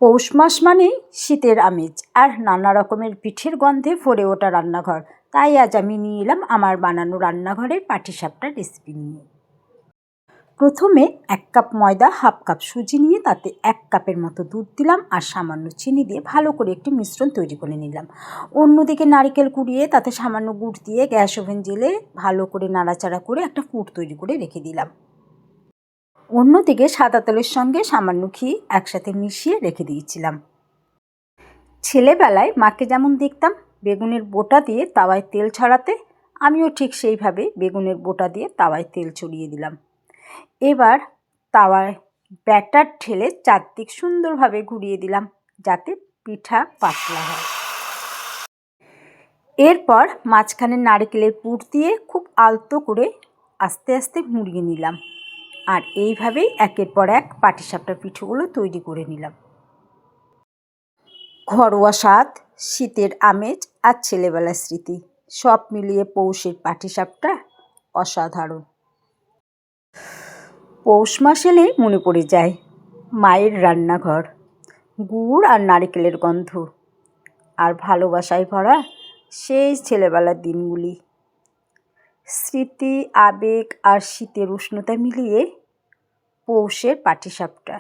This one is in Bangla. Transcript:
পৌষ মাস মানেই শীতের আমেজ আর নানা রকমের পিঠের গন্ধে ভরে ওঠা রান্নাঘর। তাই আজ আমি নিয়ে এলাম আমার বানানো রান্নাঘরের পাটিসাপটার রেসিপি নিয়ে। প্রথমে 1 কাপ ময়দা, 1/2 কাপ সুজি নিয়ে তাতে 1 কাপের মতো দুধ দিলাম আর সামান্য চিনি দিয়ে ভালো করে একটি মিশ্রণ তৈরি করে নিলাম। অন্যদিকে নারকেল কুড়িয়ে তাতে সামান্য গুড় দিয়ে গ্যাস ওভেন জ্বেলে ভালো করে নাড়াচাড়া করে একটা পুর তৈরি করে রেখে দিলাম। অন্যদিকে সাদা তেলের সঙ্গে সামান্য ঘি একসাথে মিশিয়ে রেখে দিয়েছিলাম। ছেলেবেলায় মাকে যেমন দেখতাম বেগুনের বোটা দিয়ে তাওয়ায় তেল ছড়াতে, আমিও ঠিক সেইভাবে বেগুনের বোটা দিয়ে তাওয়ায় তেল ছড়িয়ে দিলাম। এবার তাওয়ায় ব্যাটার ঢেলে চারদিক সুন্দরভাবে ঘুরিয়ে দিলাম যাতে পিঠা পাতলা হয়। এরপর মাঝখানে নারকেলের পুর দিয়ে খুব আলতো করে আস্তে আস্তে মুড়িয়ে নিলাম আর এইভাবেই একের পর এক পাটিসাপটার পিঠেগুলো তৈরি করে নিলাম। ঘরোয়া স্বাদ, শীতের আমেজ আর ছেলেবেলার স্মৃতি সব মিলিয়ে পৌষের পাটিসাপটা অসাধারণ। পৌষ মাস এলেই মনে পড়ে যায় মায়ের রান্নাঘর, গুড় আর নারকেলের গন্ধ আর ভালোবাসায় ভরা সেই ছেলেবেলার দিনগুলি। স্মৃতি, আবেগ আর শীতের উষ্ণতা মিলিয়ে পৌষের পাটিসাপটা।